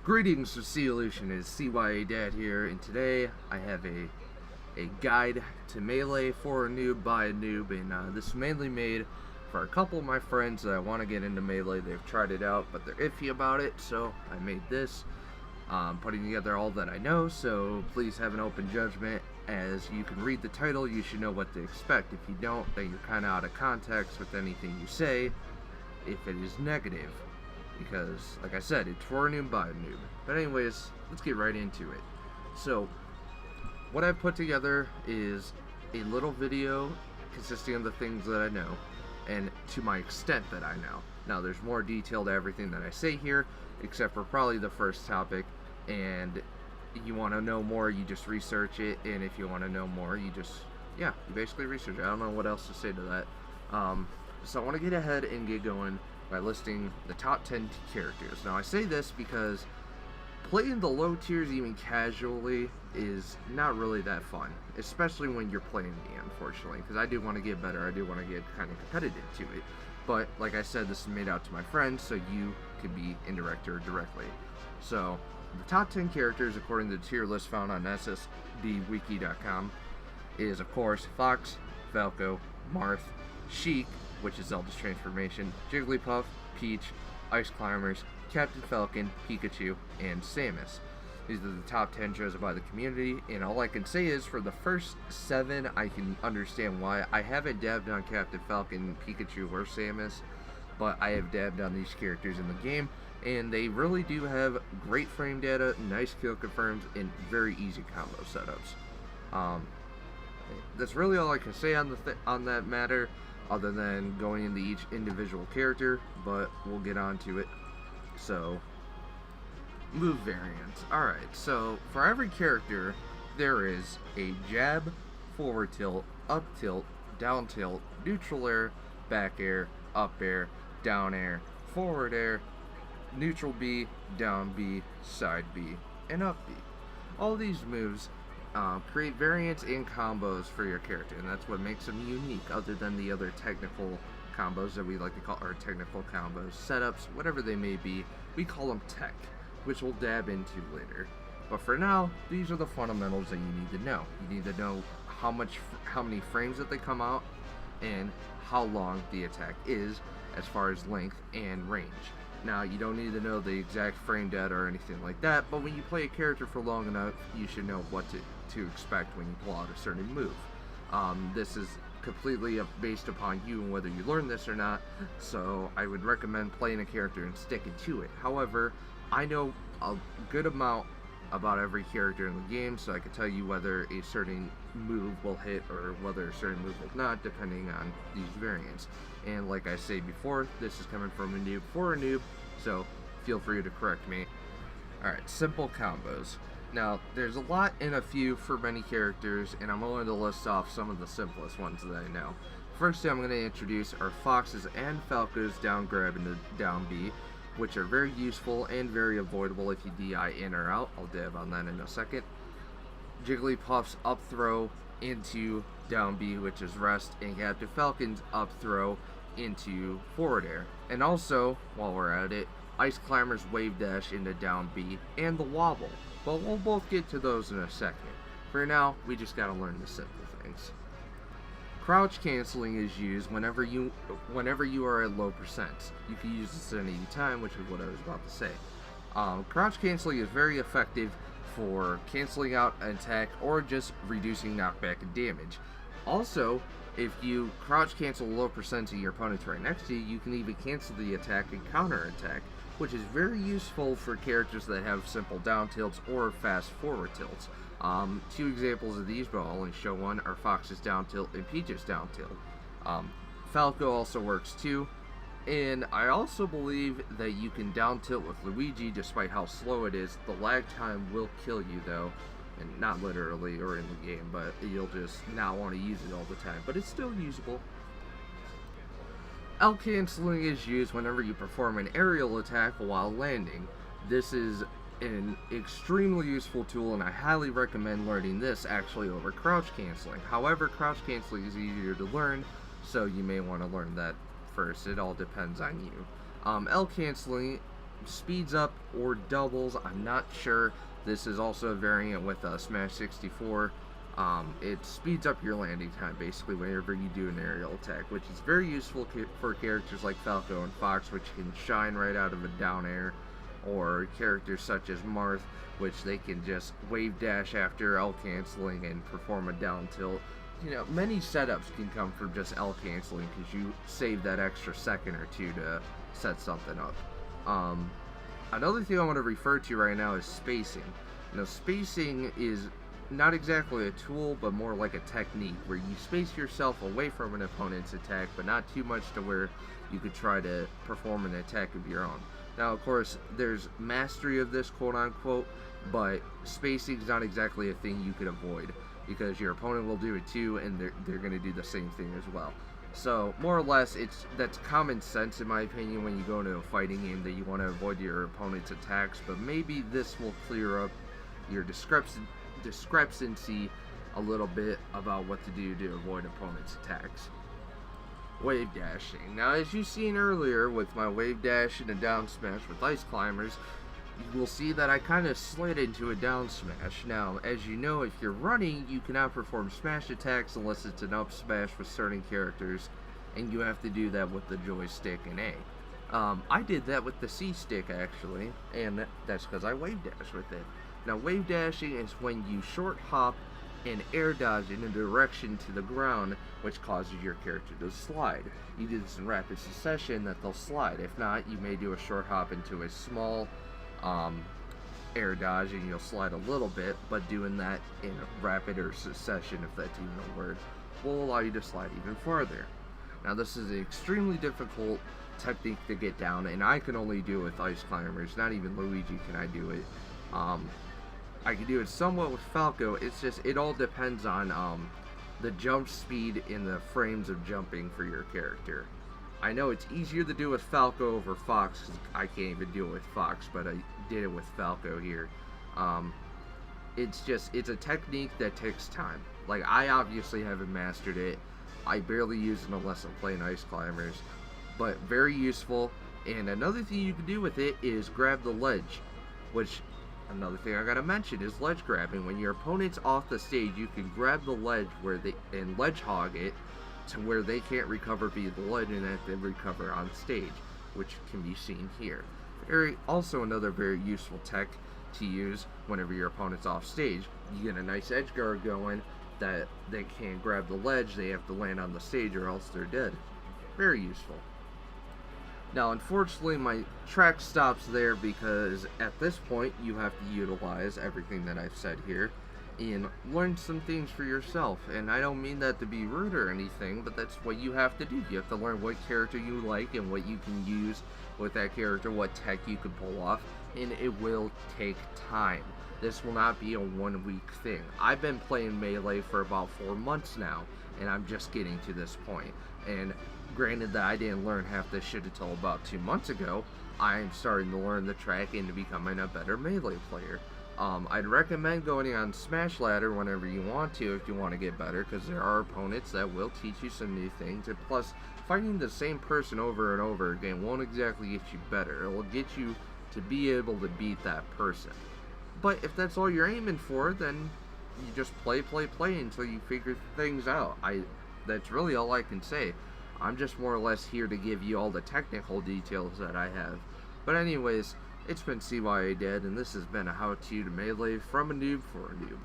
Greetings from CYALution, it's CYA Dad here, and today I have a guide to Melee for a noob by a noob, and this is mainly made for a couple of my friends that want to get into Melee. They've tried it out, but they're iffy about it, so I made this, putting together all that I know, so please have an open judgment. As you can read the title, you should know what to expect. If you don't, then you're kind of out of context with anything you say, if it is negative. Because, like I said, it's for a noob by a noob. But anyways, let's get right into it. So, what I've put together is a little video consisting of the things that I know, and to my extent that I know. Now, there's more detail to everything that I say here, except for probably the first topic, and you want to know more, you just research it, and if you want to know more, you basically research it. I don't know what else to say to that. So I want to get ahead and get going by listing the top 10 characters. Now I say this because playing the low tiers even casually is not really that fun, especially when you're playing me, unfortunately, because I do want to get better, I do want to get kind of competitive to it, but like I said, this is made out to my friends, so you can be indirect or directly. So the top 10 characters according to the tier list found on ssdwiki.com is, of course, Fox, Falco, Marth, Sheik, which is Zelda's transformation, Jigglypuff, Peach, Ice Climbers, Captain Falcon, Pikachu, and Samus. These are the top 10 chosen by the community, and all I can say is for the first 7, I can understand why. I haven't dabbed on Captain Falcon, Pikachu, or Samus, but I have dabbed on these characters in the game, and they really do have great frame data, nice kill confirms, and very easy combo setups. That's really all I can say on that matter, other than going into each individual character, but we'll get on to it. So, move variants. Alright, so for every character, there is a jab, forward tilt, up tilt, down tilt, neutral air, back air, up air, down air, forward air, neutral B, down B, side B, and up B. All these moves create variants and combos for your character, and that's what makes them unique, other than the other technical combos that we like to call, or technical combos, setups, whatever they may be. We call them tech, which we'll dab into later. But for now, these are the fundamentals that you need to know. You need to know how many frames that they come out, and how long the attack is, as far as length and range. Now, you don't need to know the exact frame data or anything like that, but when you play a character for long enough, you should know what to expect when you pull out a certain move. This is completely based upon you and whether you learn this or not, so I would recommend playing a character and sticking to it. However, I know a good amount about every character in the game, so I can tell you whether a certain move will hit or whether a certain move will not, depending on these variants. And like I say before, this is coming from a noob for a noob, so feel free to correct me. Alright, simple combos. Now, there's a lot in a few for many characters, and I'm going to list off some of the simplest ones that I know. First thing I'm going to introduce are Fox's and Falco's down grab and down B, which are very useful and very avoidable if you DI in or out. I'll dab on that in a second. Jigglypuff's up throw into down B, which is rest, and Captain Falcon's up throw into forward air. And also, while we're at it, Ice Climber's wave dash into down B, and the wobble. But we'll both get to those in a second. For now, we just gotta learn the simple things. Crouch canceling is used whenever you are at low percents. You can use this at any time, which is what I was about to say. Crouch canceling is very effective for canceling out an attack or just reducing knockback and damage. Also, if you crouch cancel low percents of your opponents right next to you, you can even cancel the attack and counter attack, which is very useful for characters that have simple down tilts or fast forward tilts. 2 examples of these, but I'll only show one, are Fox's down tilt and Peach's down tilt. Falco also works too, and I also believe that you can down tilt with Luigi despite how slow it is. The lag time will kill you though, and not literally or in the game, but you'll just not want to use it all the time, but it's still usable. L canceling is used whenever you perform an aerial attack while landing. This is an extremely useful tool, and I highly recommend learning this actually over crouch canceling. However, crouch canceling is easier to learn, so you may want to learn that first. It all depends on you. L canceling speeds up or doubles. I'm not sure. This is also a variant with Smash 64. It speeds up your landing time basically whenever you do an aerial attack, which is very useful for characters like Falco and Fox, which can shine right out of a down air, or characters such as Marth, which they can just wave dash after L canceling and perform a down tilt. You know, many setups can come from just L canceling because you save that extra second or two to set something up. Another thing I want to refer to right now is spacing. You know, spacing is not exactly a tool, but more like a technique where you space yourself away from an opponent's attack, but not too much to where you could try to perform an attack of your own. Now, of course, there's mastery of this, quote-unquote, but spacing is not exactly a thing you could avoid, because your opponent will do it too, and they're going to do the same thing as well. So, more or less, that's common sense in my opinion when you go into a fighting game, that you want to avoid your opponent's attacks, but maybe this will clear up your discrepancy a little bit about what to do to avoid opponent's attacks. Wave dashing. Now, as you've seen earlier with my wave dash and a down smash with ice climbers, you will see that I kind of slid into a down smash. Now, as you know, if you're running, you cannot perform smash attacks unless it's an up smash with certain characters, and you have to do that with the joystick and A. I did that with the C stick actually, and that's because I wave dash with it. Now, wave dashing is when you short hop and air dodge in a direction to the ground, which causes your character to slide. You do this in rapid succession, that they'll slide. If not, you may do a short hop into a small air dodge and you'll slide a little bit, but doing that in rapid or succession, if that's even a word, will allow you to slide even farther. Now, this is an extremely difficult technique to get down, and I can only do it with ice climbers. Not even Luigi can I do it. I can do it somewhat with Falco. It's just, it all depends on the jump speed in the frames of jumping for your character. I know it's easier to do with Falco over Fox, because I can't even do it with Fox, but I did it with Falco here. It's a technique that takes time. Like, I obviously haven't mastered it. I barely use it unless I'm playing ice climbers, but very useful. And another thing you can do with it is grab the ledge, which, another thing I gotta mention is ledge grabbing. When your opponent's off the stage, you can grab the ledge and ledge hog it to where they can't recover via the ledge, and that they recover on stage, which can be seen here. Also another very useful tech to use whenever your opponent's off stage. You get a nice edge guard going that they can't grab the ledge, they have to land on the stage or else they're dead. Very useful. Now, unfortunately, my track stops there because at this point you have to utilize everything that I've said here and learn some things for yourself. And I don't mean that to be rude or anything, but that's what you have to do. You have to learn what character you like and what you can use with that character, what tech you can pull off, and it will take time. This will not be a 1 week thing. I've been playing Melee for about 4 months now, and I'm just getting to this point. And granted that I didn't learn half this shit until about 2 months ago, I'm starting to learn the track and becoming a better Melee player. I'd recommend going on Smash Ladder whenever you want to, if you want to get better, because there are opponents that will teach you some new things, and plus, fighting the same person over and over again won't exactly get you better. It will get you to be able to beat that person. But if that's all you're aiming for, then you just play until you figure things out. That's really all I can say. I'm just more or less here to give you all the technical details that I have. But anyways, it's been CYA Dead, and this has been a how-to to Melee from a noob for a noob.